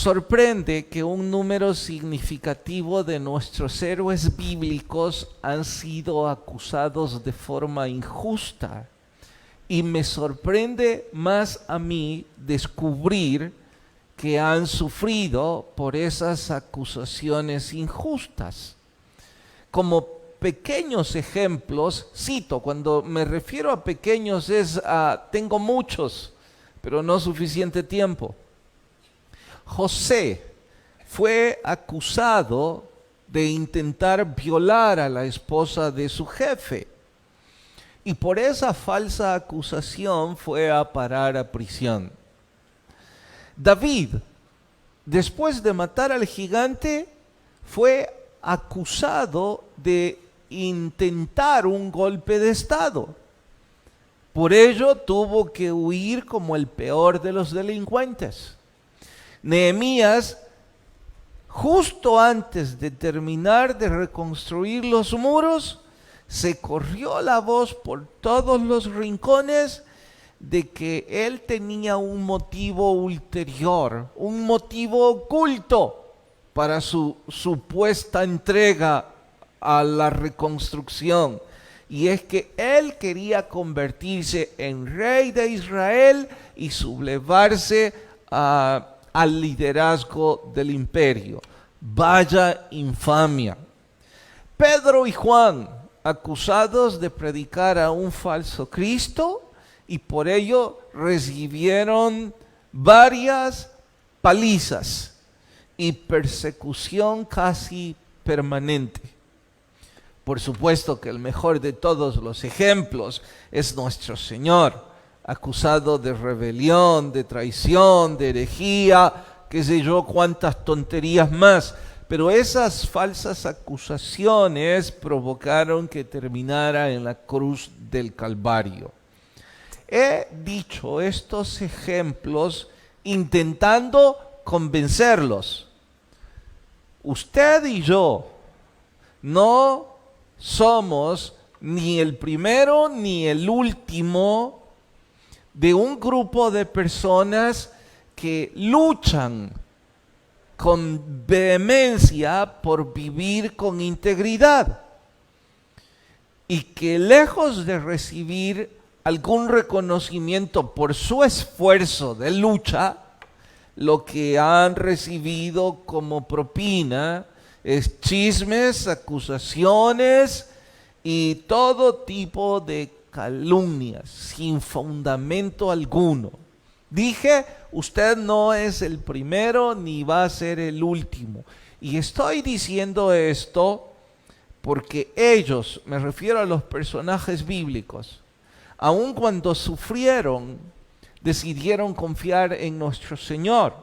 Sorprende que un número significativo de nuestros héroes bíblicos han sido acusados de forma injusta. Y me sorprende más a mí descubrir que han sufrido por esas acusaciones injustas. Como pequeños ejemplos, cito, cuando me refiero a pequeños tengo muchos, pero no suficiente tiempo. José fue acusado de intentar violar a la esposa de su jefe. Y por esa falsa acusación fue a parar a prisión. David, después de matar al gigante, fue acusado de intentar un golpe de estado. Por ello tuvo que huir como el peor de los delincuentes. Nehemías, justo antes de terminar de reconstruir los muros, se corrió la voz por todos los rincones de que él tenía un motivo ulterior, un motivo oculto para su supuesta entrega a la reconstrucción. Y es que él quería convertirse en rey de Israel y sublevarse al liderazgo del imperio. Vaya infamia. Pedro y Juan, acusados de predicar a un falso Cristo, y por ello recibieron varias palizas y persecución casi permanente. Por supuesto que el mejor de todos los ejemplos es nuestro Señor, acusado de rebelión, de traición, de herejía, qué sé yo, cuántas tonterías más. Pero esas falsas acusaciones provocaron que terminara en la cruz del Calvario. He dicho estos ejemplos intentando convencerlos. Usted y yo no somos ni el primero ni el último de un grupo de personas que luchan con vehemencia por vivir con integridad y que lejos de recibir algún reconocimiento por su esfuerzo de lucha, lo que han recibido como propina es chismes, acusaciones y todo tipo de calumnias sin fundamento alguno. Dije, usted no es el primero ni va a ser el último. Y estoy diciendo esto porque ellos, me refiero a los personajes bíblicos, aun cuando sufrieron, decidieron confiar en nuestro Señor.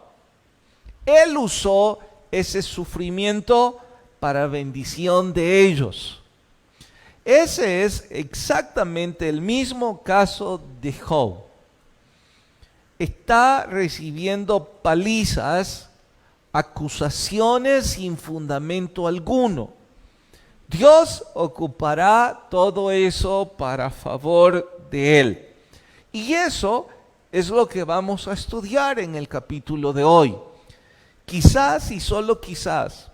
Él usó ese sufrimiento para bendición de ellos. Ese es exactamente el mismo caso de Job. Está recibiendo palizas, acusaciones sin fundamento alguno. Dios ocupará todo eso para favor de él. Y eso es lo que vamos a estudiar en el capítulo de hoy. Quizás y solo quizás,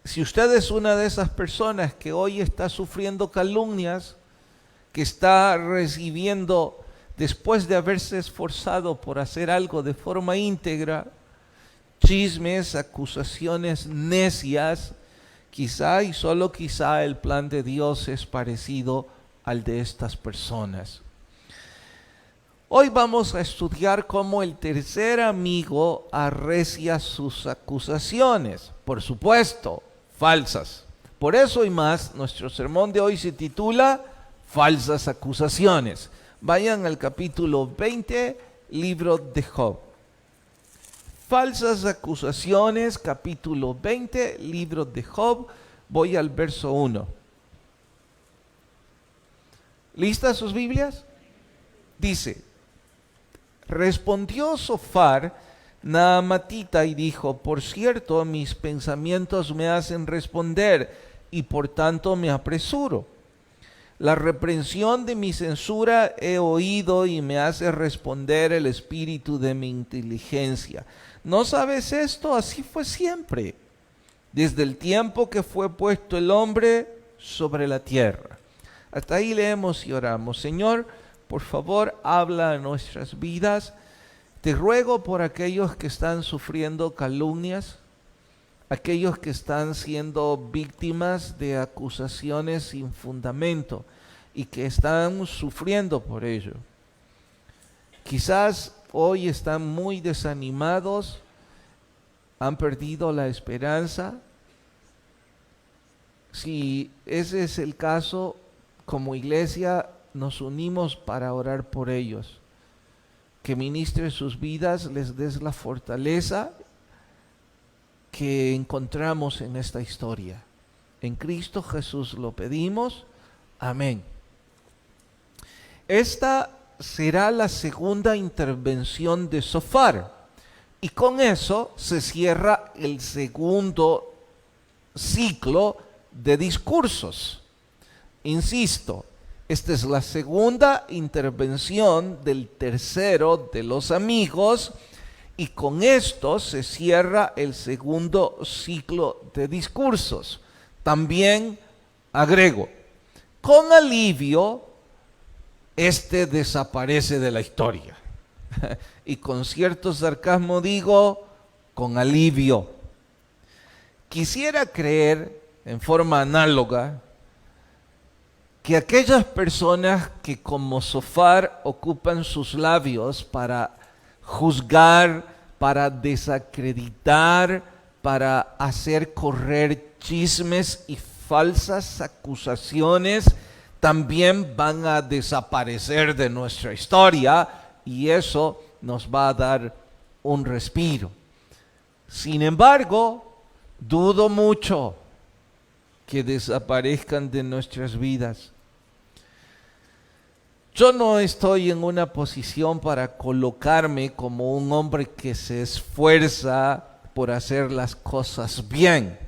si usted es una de esas personas que hoy está sufriendo calumnias, que está recibiendo, después de haberse esforzado por hacer algo de forma íntegra, chismes, acusaciones necias, quizá y solo quizá el plan de Dios es parecido al de estas personas. Hoy vamos a estudiar cómo el tercer amigo arrecia sus acusaciones, por supuesto, falsas. Por eso y más, nuestro sermón de hoy se titula Falsas acusaciones. Vayan al capítulo 20, libro de Job. Falsas acusaciones, capítulo 20, libro de Job. Voy al verso 1. ¿Listas sus Biblias? Dice: respondió Zofar, Naamatita, y dijo: por cierto, mis pensamientos me hacen responder, y por tanto me apresuro. La reprensión de mi censura he oído y me hace responder el espíritu de mi inteligencia. ¿No sabes esto? Así fue siempre, desde el tiempo que fue puesto el hombre sobre la tierra. Hasta ahí leemos y oramos. Señor, por favor, habla a nuestras vidas. Te ruego por aquellos que están sufriendo calumnias, aquellos que están siendo víctimas de acusaciones sin fundamento y que están sufriendo por ello. Quizás hoy están muy desanimados, han perdido la esperanza. Si ese es el caso, como iglesia nos unimos para orar por ellos. Que ministre sus vidas, les des la fortaleza que encontramos en esta historia. En Cristo Jesús lo pedimos. Amén. Esta será la segunda intervención de Zofar. Y con eso se cierra el segundo ciclo de discursos. Insisto, esta es la segunda intervención del tercero de los amigos y con esto se cierra el segundo ciclo de discursos. También agrego, con alivio, este desaparece de la historia. Y con cierto sarcasmo digo, con alivio. Quisiera creer, en forma análoga, que aquellas personas que como Zofar ocupan sus labios para juzgar, para desacreditar, para hacer correr chismes y falsas acusaciones, también van a desaparecer de nuestra historia y eso nos va a dar un respiro. Sin embargo, dudo mucho que desaparezcan de nuestras vidas. Yo no estoy en una posición para colocarme como un hombre que se esfuerza por hacer las cosas bien.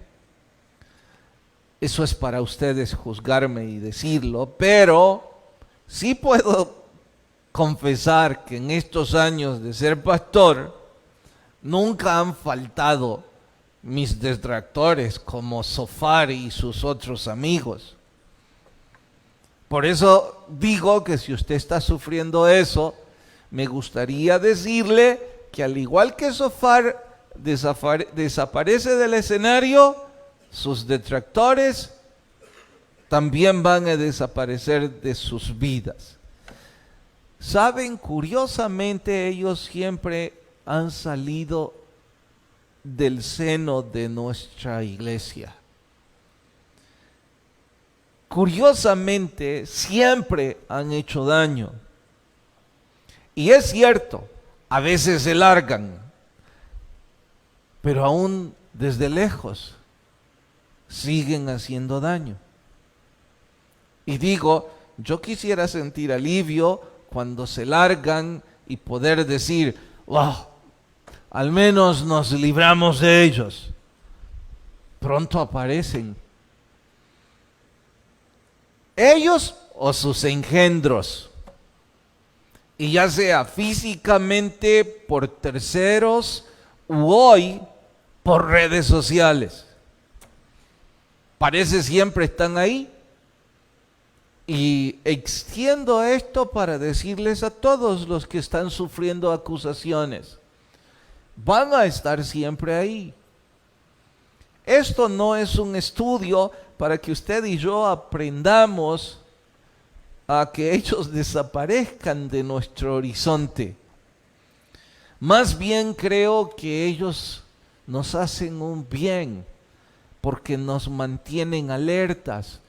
Eso es para ustedes juzgarme y decirlo, pero sí puedo confesar que en estos años de ser pastor nunca han faltado mis detractores como Zofar y sus otros amigos. Por eso digo que si usted está sufriendo eso, me gustaría decirle que al igual que Zofar desaparece del escenario, sus detractores también van a desaparecer de sus vidas. Saben, curiosamente ellos siempre han salido del seno de nuestra iglesia. Curiosamente, siempre han hecho daño. Y es cierto, a veces se largan, pero aún desde lejos siguen haciendo daño. Y digo, yo quisiera sentir alivio cuando se largan y poder decir, wow, al menos nos libramos de ellos. Pronto aparecen. Ellos o sus engendros. Y ya sea físicamente por terceros u hoy por redes sociales. Parece siempre están ahí. Y extiendo esto para decirles a todos los que están sufriendo acusaciones. Van a estar siempre ahí. Esto no es un estudio para que usted y yo aprendamos a que ellos desaparezcan de nuestro horizonte. Más bien creo que ellos nos hacen un bien porque nos mantienen alertas,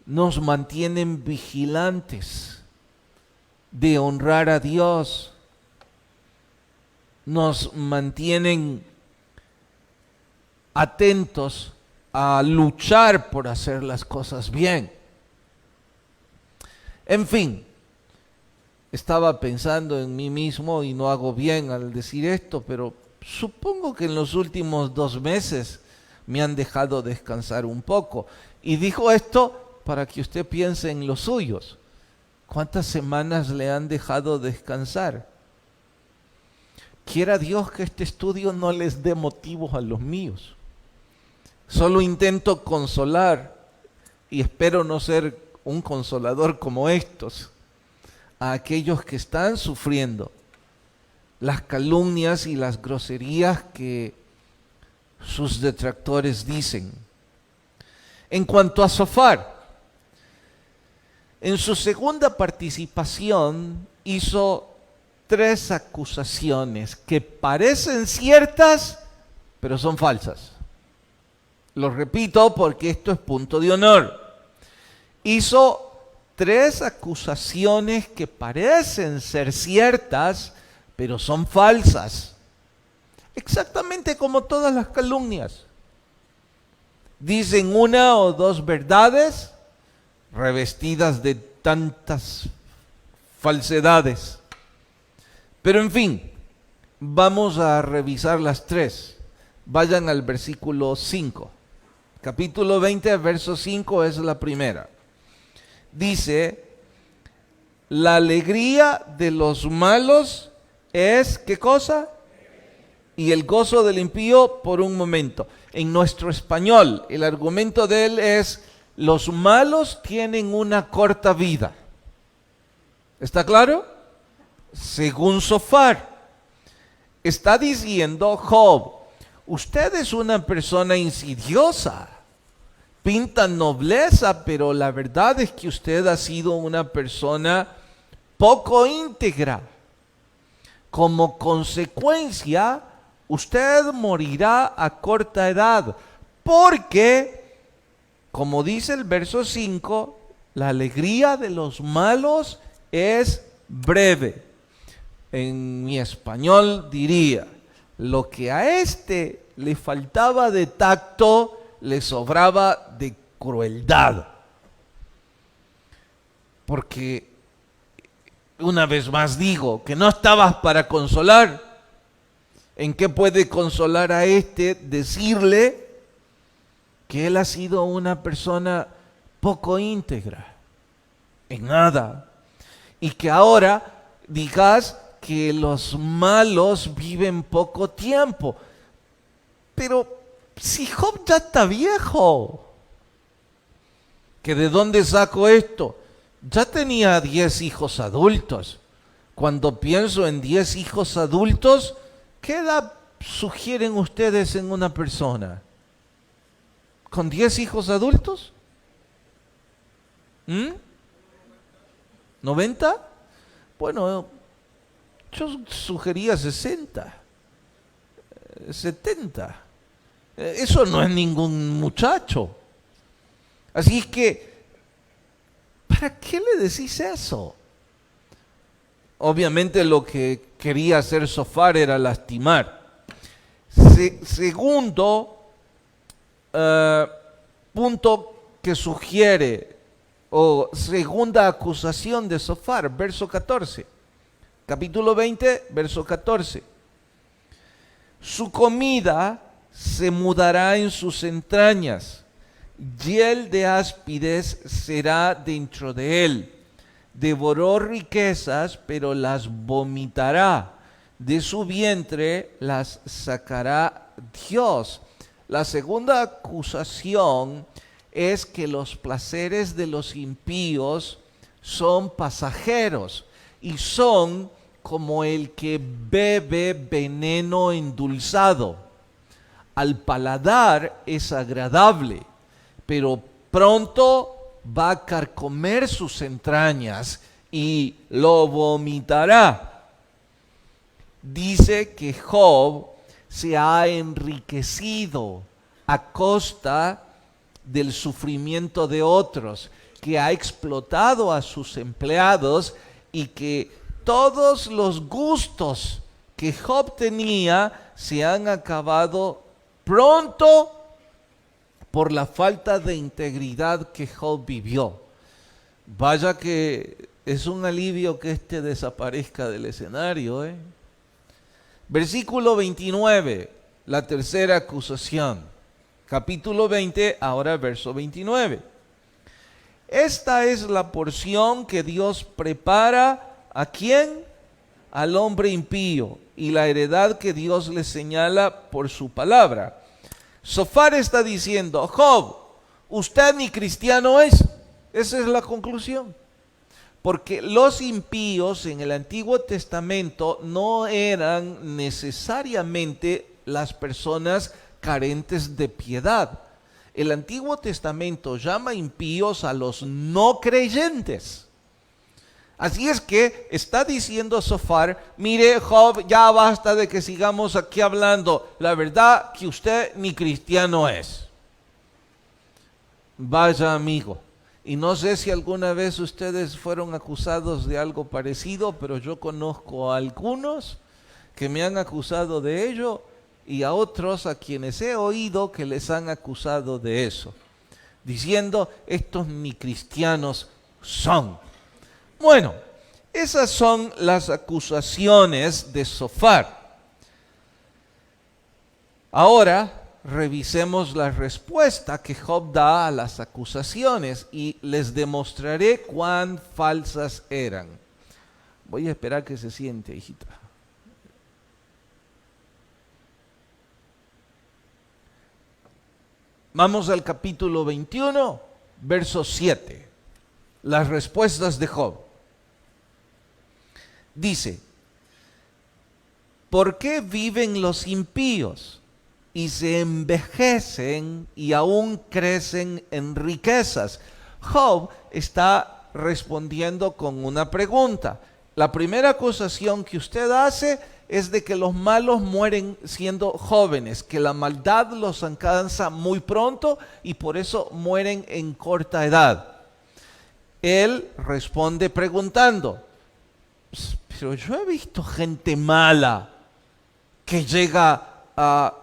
nos mantienen vigilantes de honrar a Dios, nos mantienen atentos a luchar por hacer las cosas bien. En fin, estaba pensando en mí mismo y no hago bien al decir esto, pero supongo que en los últimos 2 meses me han dejado descansar un poco. Y digo esto para que usted piense en los suyos. ¿Cuántas semanas le han dejado descansar? Quiera Dios que este estudio no les dé motivos a los míos. Solo intento consolar, y espero no ser un consolador como estos, a aquellos que están sufriendo las calumnias y las groserías que sus detractores dicen. En cuanto a Zofar, en su segunda participación hizo 3 acusaciones que parecen ciertas, pero son falsas. Lo repito porque esto es punto de honor. Hizo 3 acusaciones que parecen ser ciertas, pero son falsas. Exactamente como todas las calumnias. Dicen 1 o 2 verdades revestidas de tantas falsedades. Pero en fin, vamos a revisar las 3. Vayan al versículo 5. Capítulo 20, verso 5 es la primera. Dice, la alegría de los malos es, ¿qué cosa? Y el gozo del impío por un momento. En nuestro español, el argumento de él es, los malos tienen una corta vida. ¿Está claro? Según Zofar, está diciendo Job, usted es una persona insidiosa, pinta nobleza, pero la verdad es que usted ha sido una persona poco íntegra. Como consecuencia, usted morirá a corta edad, porque, como dice el verso 5, la alegría de los malos es breve. En mi español diría, lo que a este le faltaba de tacto, le sobraba de crueldad. Porque, una vez más digo, que no estabas para consolar. ¿En qué puede consolar a este? Decirle que él ha sido una persona poco íntegra. En nada. Y que ahora digas que los malos viven poco tiempo. Pero si Job ya está viejo, ¿que de dónde saco esto? Ya tenía 10 hijos adultos. Cuando pienso en 10 hijos adultos, ¿qué edad sugieren ustedes en una persona? ¿Con 10 hijos adultos? ¿90? Bueno, yo sugería 60, 70. Eso no es ningún muchacho. Así es que, ¿para qué le decís eso? Obviamente lo que quería hacer Zofar era lastimar. Segundo punto que sugiere, o segunda acusación de Zofar, verso 14. Capítulo 20, verso 14. Su comida se mudará en sus entrañas, hiel de áspides será dentro de él. Devoró riquezas, pero las vomitará. De su vientre las sacará Dios. La segunda acusación es que los placeres de los impíos son pasajeros y son como el que bebe veneno endulzado. Al paladar es agradable, pero pronto va a carcomer sus entrañas y lo vomitará. Dice que Job se ha enriquecido a costa del sufrimiento de otros, que ha explotado a sus empleados y que todos los gustos que Job tenía se han acabado pronto por la falta de integridad que Job vivió. Vaya que es un alivio que este desaparezca del escenario, Versículo 29, la tercera acusación. Capítulo 20, ahora verso 29. Esta es la porción que Dios prepara ¿a quién? Al hombre impío, y la heredad que Dios le señala por su palabra. Sofar está diciendo, Job, usted ni cristiano es. Esa es la conclusión. Porque los impíos en el Antiguo Testamento no eran necesariamente las personas carentes de piedad. El Antiguo Testamento llama impíos a los no creyentes. Así es que está diciendo Sofar, mire Job, ya basta de que sigamos aquí hablando. La verdad que usted ni cristiano es. Vaya amigo. Y no sé si alguna vez ustedes fueron acusados de algo parecido, pero yo conozco a algunos que me han acusado de ello y a otros a quienes he oído que les han acusado de eso, diciendo, estos ni cristianos son. Bueno, esas son las acusaciones de Sofar. Ahora revisemos la respuesta que Job da a las acusaciones y les demostraré cuán falsas eran. Voy a esperar que se siente, hijita. Vamos al capítulo 21, verso 7. Las respuestas de Job. Dice, ¿por qué viven los impíos y se envejecen y aún crecen en riquezas? Job está respondiendo con una pregunta. La primera acusación que usted hace es de que los malos mueren siendo jóvenes, que la maldad los alcanza muy pronto y por eso mueren en corta edad. Él responde preguntando, pero yo he visto gente mala que llega a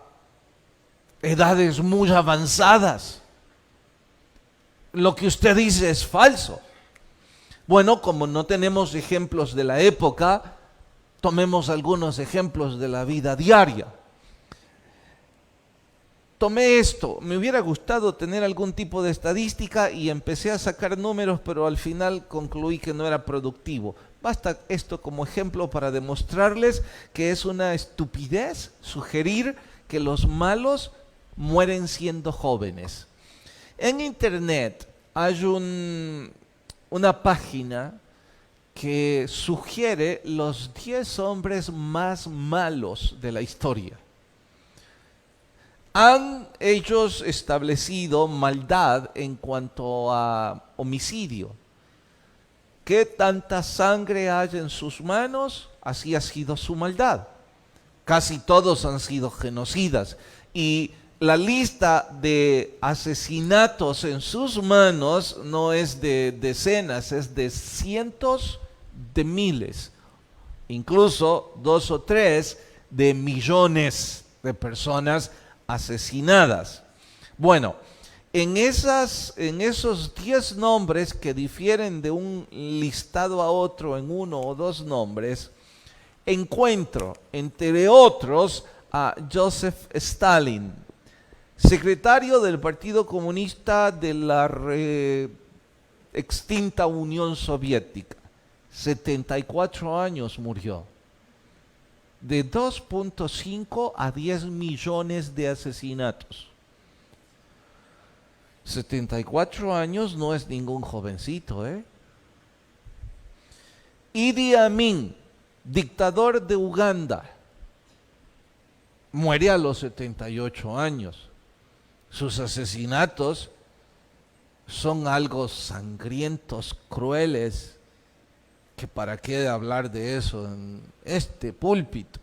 edades muy avanzadas. Lo que usted dice es falso. Bueno, como no tenemos ejemplos de la época, tomemos algunos ejemplos de la vida diaria. Tomé esto, me hubiera gustado tener algún tipo de estadística y empecé a sacar números, pero al final concluí que no era productivo. Basta esto como ejemplo para demostrarles que es una estupidez sugerir que los malos mueren siendo jóvenes. En internet hay una página que sugiere los 10 hombres más malos de la historia. Han ellos establecido maldad en cuanto a homicidio. ¿Qué tanta sangre hay en sus manos? Así ha sido su maldad. Casi todos han sido genocidas. Y la lista de asesinatos en sus manos no es de decenas, es de cientos de miles. Incluso 2 o 3 de millones de personas asesinadas. Bueno, en esos 10 nombres que difieren de un listado a otro en 1 o 2 nombres, encuentro, entre otros, a Joseph Stalin, secretario del Partido Comunista de la extinta Unión Soviética. 74 años murió. De 2.5 a 10 millones de asesinatos. 74 años no es ningún jovencito, ¿eh? Idi Amin, dictador de Uganda, muere a los 78 años. Sus asesinatos son algo sangrientos, crueles, que para qué hablar de eso en este púlpito.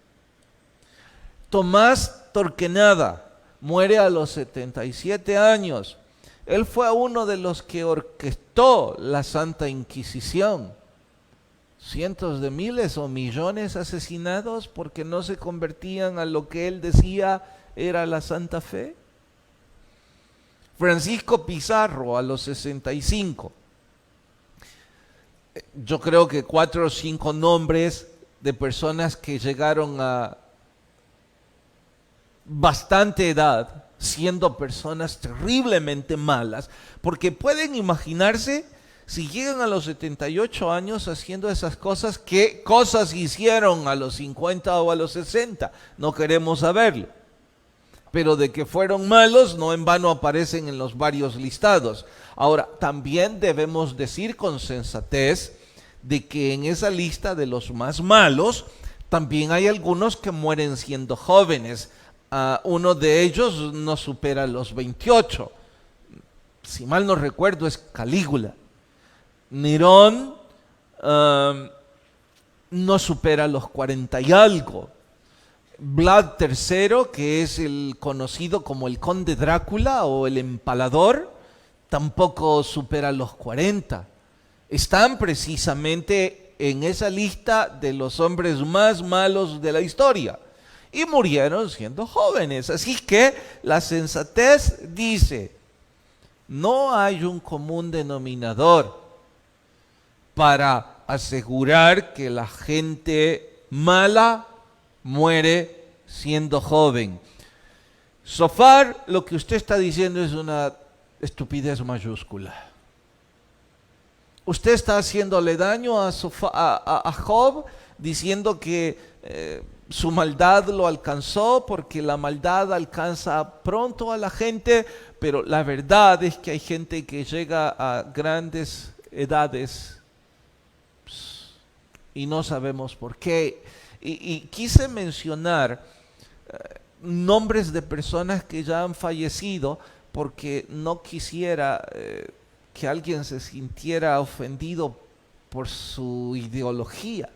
Tomás Torquemada muere a los 77 años. Él fue uno de los que orquestó la Santa Inquisición. Cientos de miles o millones asesinados porque no se convertían a lo que él decía era la Santa Fe. Francisco Pizarro a los 65. Yo creo que 4 o 5 nombres de personas que llegaron a bastante edad siendo personas terriblemente malas, porque pueden imaginarse si llegan a los 78 años haciendo esas cosas, ¿qué cosas hicieron a los 50 o a los 60? No queremos saberlo. Pero de que fueron malos, no en vano aparecen en los varios listados. Ahora, también debemos decir con sensatez de que en esa lista de los más malos, también hay algunos que mueren siendo jóvenes. Uno de ellos no supera los 28. Si mal no recuerdo, es Calígula. Nerón no supera los 40 y algo. Vlad III, que es el conocido como el Conde Drácula o el Empalador, tampoco supera los 40. Están precisamente en esa lista de los hombres más malos de la historia. Y murieron siendo jóvenes. Así que la sensatez dice, no hay un común denominador para asegurar que la gente mala muere siendo joven. Zofar, lo que usted está diciendo es una estupidez mayúscula. Usted está haciéndole daño a Job diciendo que su maldad lo alcanzó porque la maldad alcanza pronto a la gente, pero la verdad es que hay gente que llega a grandes edades y no sabemos por qué. Y quise mencionar nombres de personas que ya han fallecido porque no quisiera que alguien se sintiera ofendido por su ideología.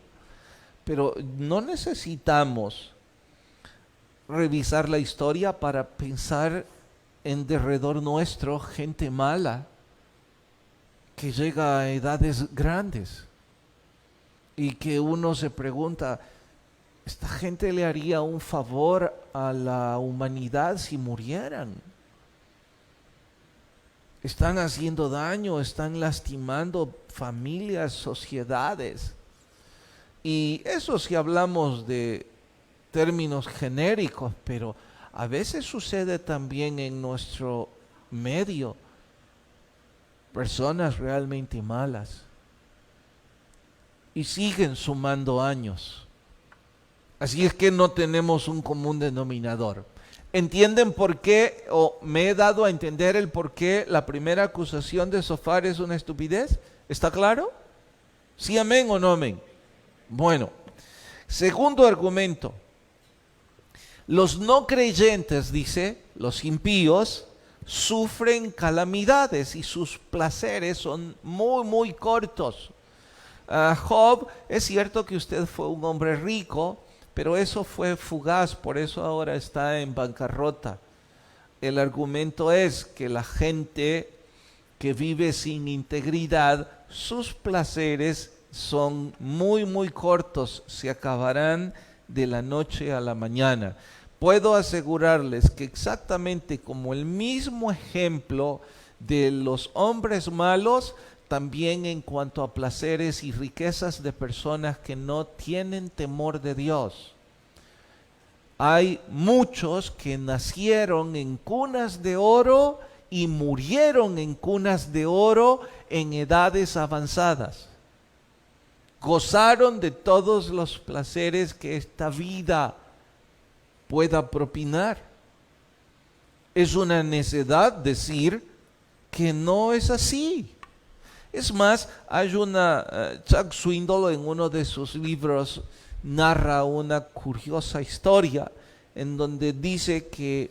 Pero no necesitamos revisar la historia para pensar en derredor nuestro gente mala que llega a edades grandes y que uno se pregunta, ¿esta gente le haría un favor a la humanidad si murieran? Están haciendo daño, están lastimando familias, sociedades. Y eso si hablamos de términos genéricos, pero a veces sucede también en nuestro medio. Personas realmente malas. Y siguen sumando años. Así es que no tenemos un común denominador. ¿Entienden por qué, o me he dado a entender el por qué la primera acusación de Zofar es una estupidez? ¿Está claro? ¿Sí amén o no amén? Bueno, segundo argumento. Los no creyentes, dice, los impíos, sufren calamidades y sus placeres son muy cortos. Job, es cierto que usted fue un hombre rico, pero eso fue fugaz, por eso ahora está en bancarrota. El argumento es que la gente que vive sin integridad, sus placeres son muy cortos, se acabarán de la noche a la mañana. Puedo asegurarles que exactamente como el mismo ejemplo de los hombres malos, también en cuanto a placeres y riquezas de personas que no tienen temor de Dios. Hay muchos que nacieron en cunas de oro y murieron en cunas de oro en edades avanzadas. Gozaron de todos los placeres que esta vida pueda propinar. Es una necedad decir que no es así. Es más, hay Chuck Swindoll en uno de sus libros narra una curiosa historia en donde dice que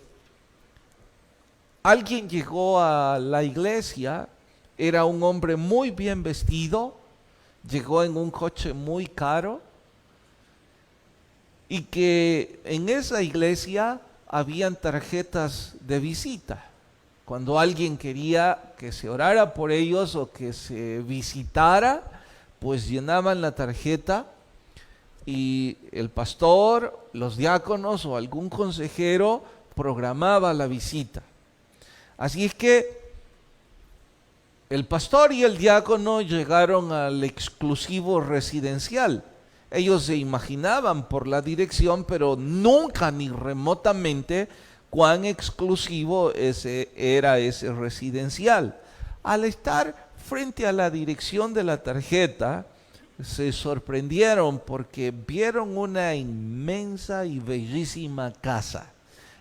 alguien llegó a la iglesia, era un hombre muy bien vestido, llegó en un coche muy caro y que en esa iglesia habían tarjetas de visita. Cuando alguien quería que se orara por ellos o que se visitara, pues llenaban la tarjeta y el pastor, los diáconos o algún consejero programaba la visita. Así es que el pastor y el diácono llegaron al exclusivo residencial. Ellos se imaginaban por la dirección, pero nunca ni remotamente cuán exclusivo era ese residencial. Al estar frente a la dirección de la tarjeta, se sorprendieron porque vieron una inmensa y bellísima casa.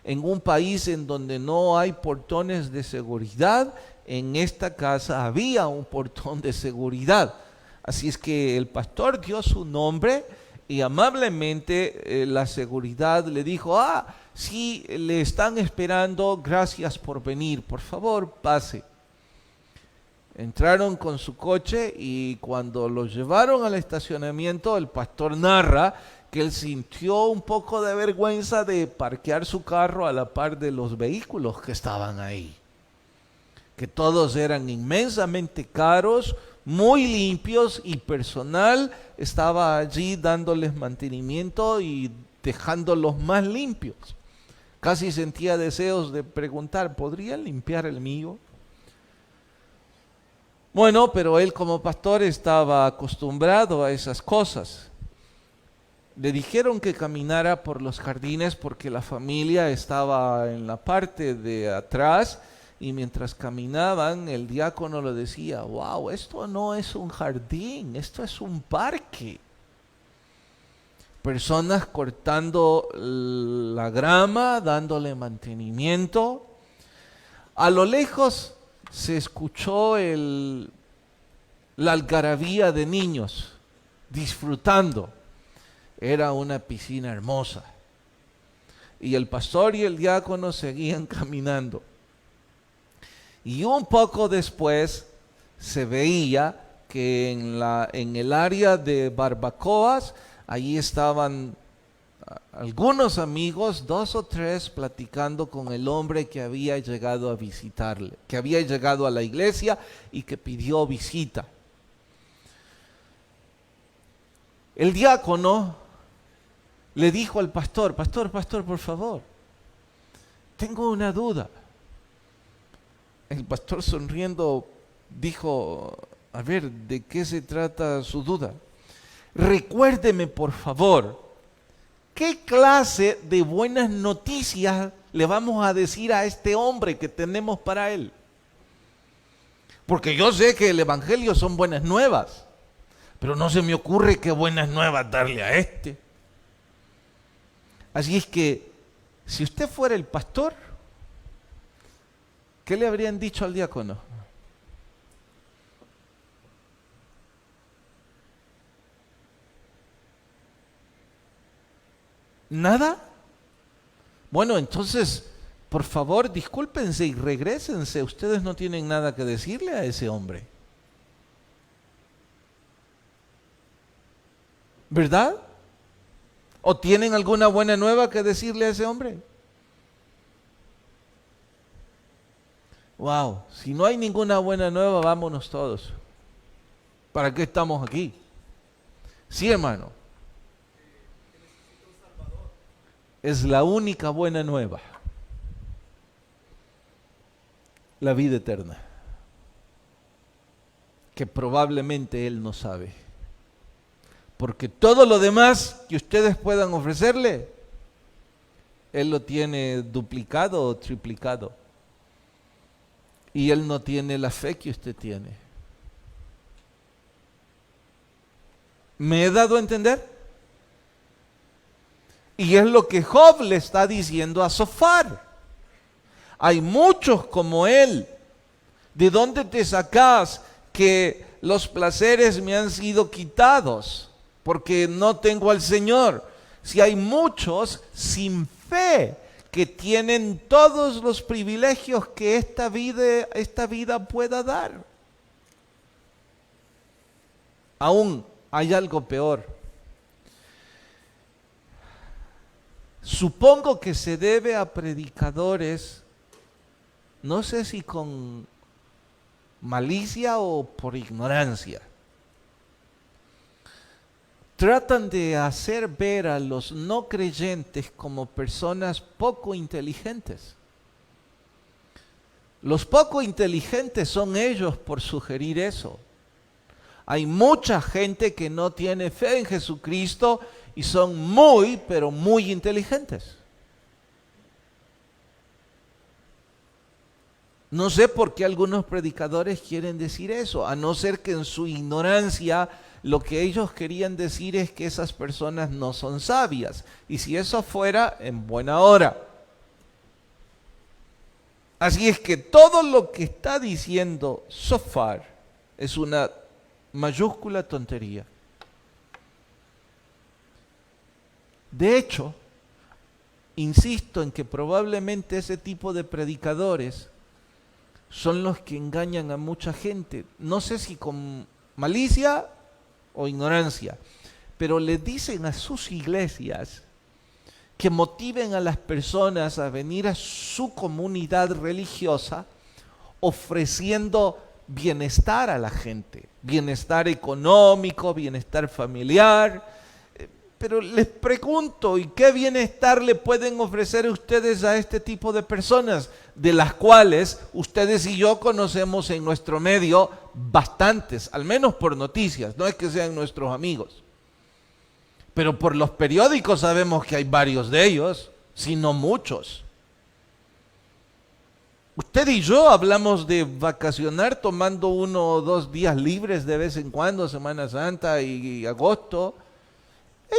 En un país en donde no hay portones de seguridad, en esta casa había un portón de seguridad. Así es que el pastor dio su nombre y amablemente la seguridad le dijo: sí, le están esperando, gracias por venir, por favor, pase. Entraron con su coche y cuando lo llevaron al estacionamiento, el pastor narra que él sintió un poco de vergüenza de parquear su carro a la par de los vehículos que estaban ahí, que todos eran inmensamente caros, muy limpios, y personal estaba allí dándoles mantenimiento y dejándolos más limpios. Casi sentía deseos de preguntar: ¿podrían limpiar el mío? Bueno, pero él como pastor estaba acostumbrado a esas cosas. Le dijeron que caminara por los jardines porque la familia estaba en la parte de atrás, y mientras caminaban el diácono le decía: wow, esto no es un jardín, esto es un parque. Personas cortando la grama, dándole mantenimiento. A lo lejos se escuchó la algarabía de niños disfrutando. Era una piscina hermosa. Y el pastor y el diácono seguían caminando. Y un poco después se veía que en el área de barbacoas, allí estaban algunos amigos, 2 o 3, platicando con el hombre que había llegado a visitarle, que había llegado a la iglesia y que pidió visita. El diácono le dijo al pastor: pastor, por favor, tengo una duda. El pastor, sonriendo, dijo: a ver, ¿de qué se trata su duda? Recuérdeme, por favor, ¿qué clase de buenas noticias le vamos a decir a este hombre que tenemos para él? Porque yo sé que el evangelio son buenas nuevas, pero no se me ocurre qué buenas nuevas darle a este. Así es que, si usted fuera el pastor, ¿qué le habrían dicho al diácono? ¿Nada? Bueno, entonces, por favor, discúlpense y regrésense. Ustedes no tienen nada que decirle a ese hombre, ¿verdad? ¿O tienen alguna buena nueva que decirle a ese hombre? Wow, si no hay ninguna buena nueva, vámonos todos. ¿Para qué estamos aquí? Sí, hermano. Es la única buena nueva: la vida eterna, que probablemente él no sabe, porque todo lo demás que ustedes puedan ofrecerle, él lo tiene duplicado o triplicado, y él no tiene la fe que usted tiene. ¿Me he dado a entender? Y es lo que Job le está diciendo a Zofar. Hay muchos como él. ¿De dónde te sacas que los placeres me han sido quitados porque no tengo al Señor? Si hay muchos sin fe que tienen todos los privilegios que esta vida pueda dar. Aún hay algo peor. Supongo que se debe a predicadores, no sé si con malicia o por ignorancia, tratan de hacer ver a los no creyentes como personas poco inteligentes. Los poco inteligentes son ellos por sugerir eso. Hay mucha gente que no tiene fe en Jesucristo y son muy, pero muy inteligentes. No sé por qué algunos predicadores quieren decir eso, a no ser que en su ignorancia lo que ellos querían decir es que esas personas no son sabias. Y si eso fuera, en buena hora. Así es que todo lo que está diciendo Zofar es una mayúscula tontería. De hecho, insisto en que probablemente ese tipo de predicadores son los que engañan a mucha gente. No sé si con malicia o ignorancia, pero le dicen a sus iglesias que motiven a las personas a venir a su comunidad religiosa ofreciendo bienestar a la gente, bienestar económico, bienestar familiar. Pero les pregunto, ¿y qué bienestar le pueden ofrecer ustedes a este tipo de personas, de las cuales ustedes y yo conocemos en nuestro medio bastantes, al menos por noticias, no es que sean nuestros amigos? Pero por los periódicos sabemos que hay varios de ellos, si no muchos. Usted y yo hablamos de vacacionar tomando 1 o 2 días libres de vez en cuando, Semana Santa y agosto.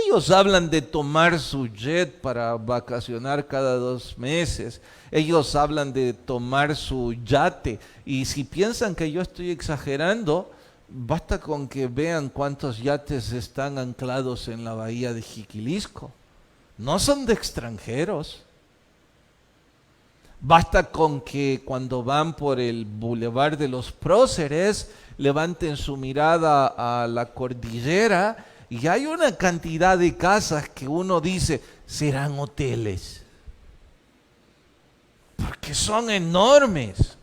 Ellos hablan de tomar su jet para vacacionar cada 2 meses. Ellos hablan de tomar su yate. Y si piensan que yo estoy exagerando, basta con que vean cuántos yates están anclados en la bahía de Jiquilisco. No son de extranjeros. Basta con que cuando van por el Boulevard de los Próceres, levanten su mirada a la cordillera y hay una cantidad de casas que uno dice, serán hoteles. Porque son enormes.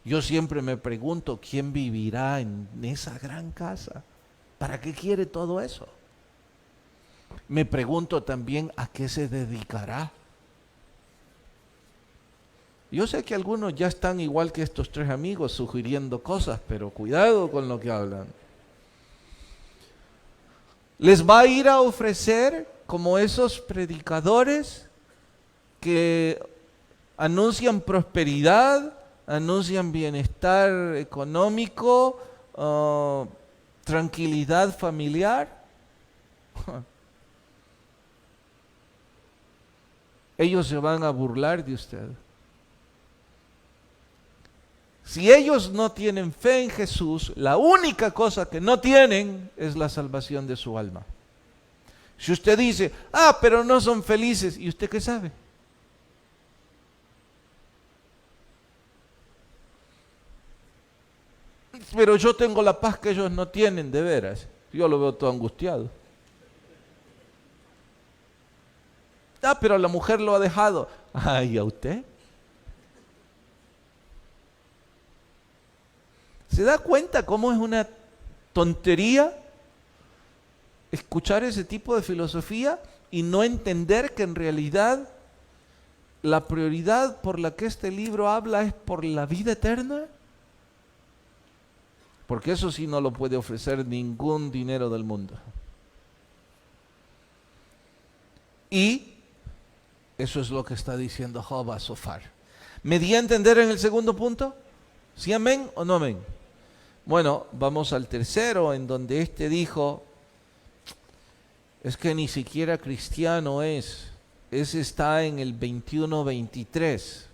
Yo siempre me pregunto, ¿quién vivirá en esa gran casa? ¿Para qué quiere todo eso? Me pregunto también, ¿a qué se dedicará? Yo sé que algunos ya están igual que estos 3 amigos sugiriendo cosas, pero cuidado con lo que hablan. ¿Les va a ir a ofrecer como esos predicadores que anuncian prosperidad, anuncian bienestar económico, tranquilidad familiar? Ellos se van a burlar de usted. Si ellos no tienen fe en Jesús, la única cosa que no tienen es la salvación de su alma. Si usted dice, pero no son felices, ¿y usted qué sabe? Pero yo tengo la paz que ellos no tienen, de veras. Yo lo veo todo angustiado. Pero la mujer lo ha dejado. ¿Y a usted? ¿Se da cuenta cómo es una tontería escuchar ese tipo de filosofía y no entender que en realidad la prioridad por la que este libro habla es por la vida eterna? Porque eso sí no lo puede ofrecer ningún dinero del mundo. Y eso es lo que está diciendo Job a Zofar. ¿Me di a entender en el segundo punto? ¿Sí amén o no amén? Bueno, vamos al tercero, en donde este dijo, es que ni siquiera cristiano es. Ese está en el 21-23.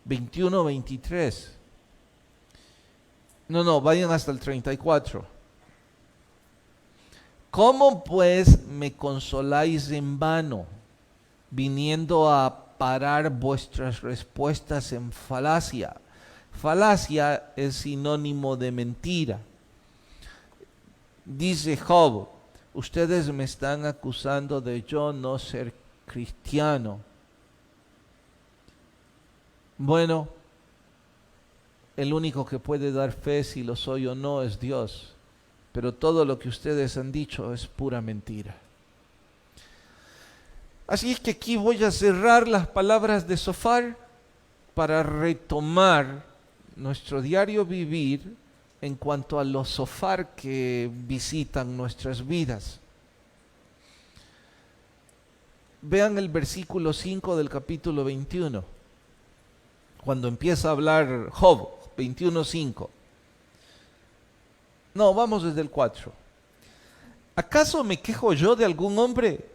21-23. No, vayan hasta el 34. ¿Cómo pues me consoláis en vano, viniendo a parar vuestras respuestas en falacia? Falacia es sinónimo de mentira. Dice Job, ustedes me están acusando de yo no ser cristiano. Bueno, el único que puede dar fe si lo soy o no es Dios. Pero todo lo que ustedes han dicho es pura mentira. Así es que aquí voy a cerrar las palabras de Zofar para retomar nuestro diario vivir en cuanto a los Zofar que visitan nuestras vidas. Vean el versículo 5 del capítulo 21. cuando empieza a hablar Job, 21:5. No, vamos desde el 4. ¿Acaso me quejo yo de algún hombre?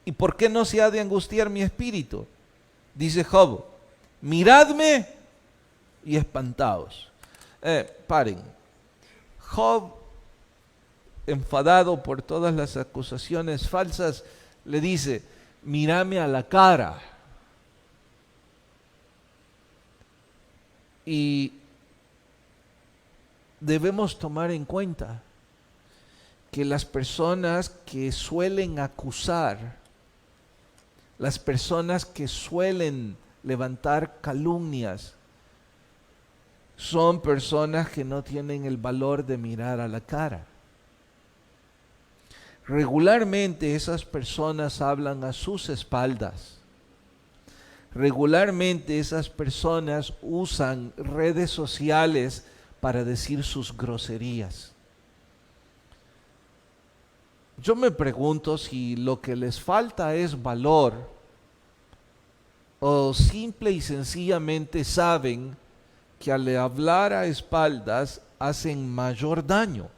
¿Y por qué no se ha de angustiar mi espíritu? Dice Job, miradme y espantaos. Paren. Job, enfadado por todas las acusaciones falsas, le dice, mírame a la cara. Y debemos tomar en cuenta que las personas que suelen acusar, las personas que suelen levantar calumnias, son personas que no tienen el valor de mirar a la cara. Regularmente esas personas hablan a sus espaldas. Regularmente esas personas usan redes sociales para decir sus groserías. Yo me pregunto si lo que les falta es valor o simple y sencillamente saben que al hablar a espaldas hacen mayor daño.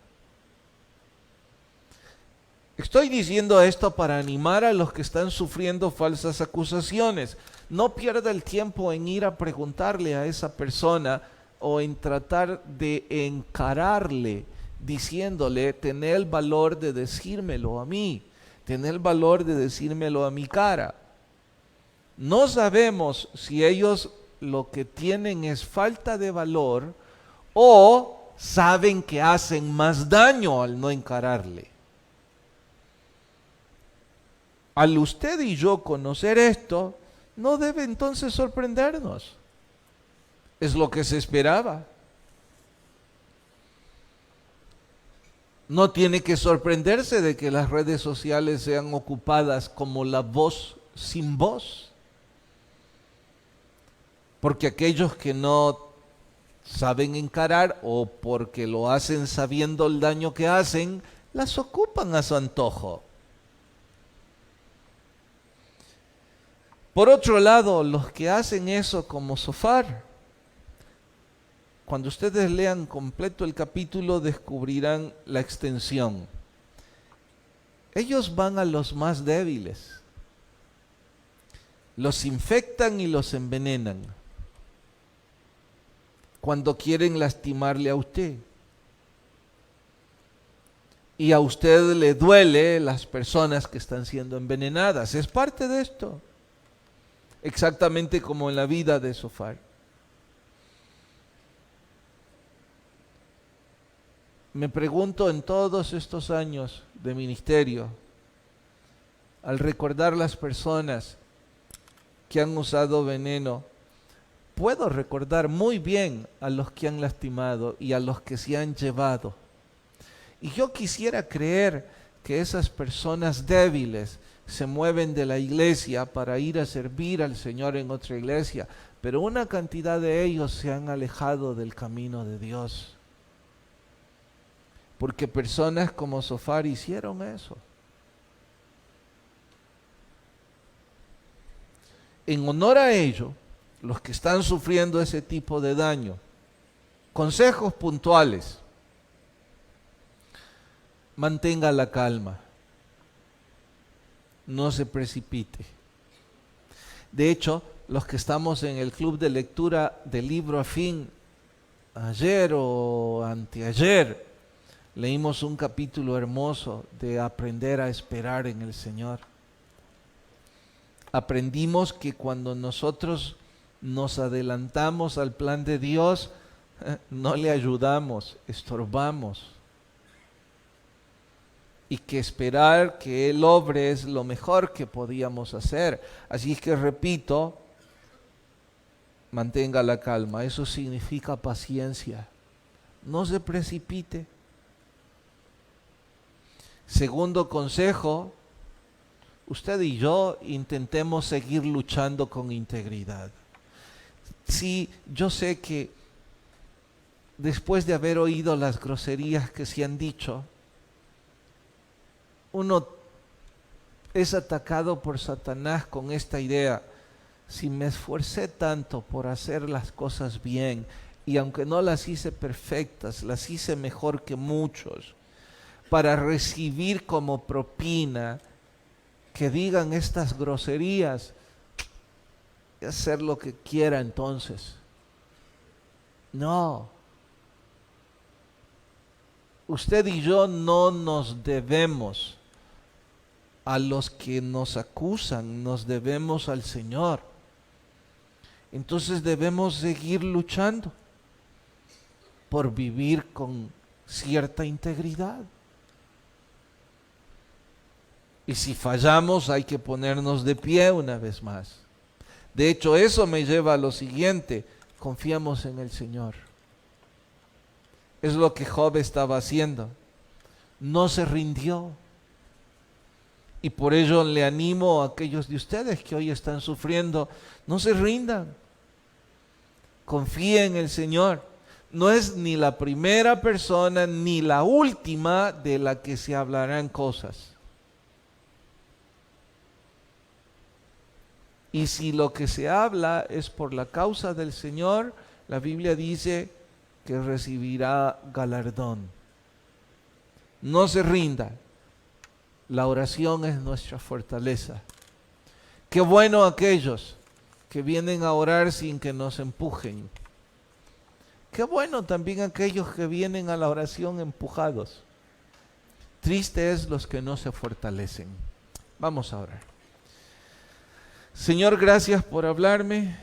Estoy diciendo esto para animar a los que están sufriendo falsas acusaciones. No pierda el tiempo en ir a preguntarle a esa persona o en tratar de encararle diciéndole, tener el valor de decírmelo a mí, tener el valor de decírmelo a mi cara. No sabemos si ellos lo que tienen es falta de valor o saben que hacen más daño al no encararle. Al usted y yo conocer esto, no debe entonces sorprendernos. Es lo que se esperaba. No tiene que sorprenderse de que las redes sociales sean ocupadas como la voz sin voz. Porque aquellos que no saben encarar o porque lo hacen sabiendo el daño que hacen, las ocupan a su antojo. Por otro lado, los que hacen eso como Zofar, cuando ustedes lean completo el capítulo descubrirán la extensión. Ellos van a los más débiles, los infectan y los envenenan cuando quieren lastimarle a usted. Y a usted le duele las personas que están siendo envenenadas. Es parte de esto. Exactamente como en la vida de Zofar. Me pregunto en todos estos años de ministerio, al recordar las personas que han usado veneno, puedo recordar muy bien a los que han lastimado y a los que se han llevado. Y yo quisiera creer que esas personas débiles se mueven de la iglesia para ir a servir al Señor en otra iglesia, pero una cantidad de ellos se han alejado del camino de Dios. Porque personas como Zofar hicieron eso. En honor a ello, los que están sufriendo ese tipo de daño, consejos puntuales: mantenga la calma, no se precipite. De hecho, los que estamos en el club de lectura del libro Afín, ayer o anteayer, leímos un capítulo hermoso de aprender a esperar en el Señor. Aprendimos que cuando nosotros nos adelantamos al plan de Dios, no le ayudamos, estorbamos. Y que esperar que Él obre es lo mejor que podíamos hacer. Así es que repito, mantenga la calma. Eso significa paciencia. No se precipite. Segundo consejo, usted y yo intentemos seguir luchando con integridad. Sí, yo sé que después de haber oído las groserías que se han dicho, uno es atacado por Satanás con esta idea: si me esforcé tanto por hacer las cosas bien, y aunque no las hice perfectas, las hice mejor que muchos, para recibir como propina que digan estas groserías, y hacer lo que quiera entonces? No. Usted y yo no nos debemos a los que nos acusan, nos debemos al Señor. Entonces debemos seguir luchando por vivir con cierta integridad. Y si fallamos, hay que ponernos de pie una vez más. De hecho, eso me lleva a lo siguiente: confiamos en el Señor. Es lo que Job estaba haciendo. No se rindió. Y por ello le animo a aquellos de ustedes que hoy están sufriendo: no se rindan. Confíe en el Señor. No es ni la primera persona ni la última de la que se hablarán cosas. Y si lo que se habla es por la causa del Señor, la Biblia dice que recibirá galardón. No se rinda. La oración es nuestra fortaleza. Qué bueno aquellos que vienen a orar sin que nos empujen. Qué bueno también aquellos que vienen a la oración empujados. Triste es los que no se fortalecen. Vamos a orar. Señor, gracias por hablarme.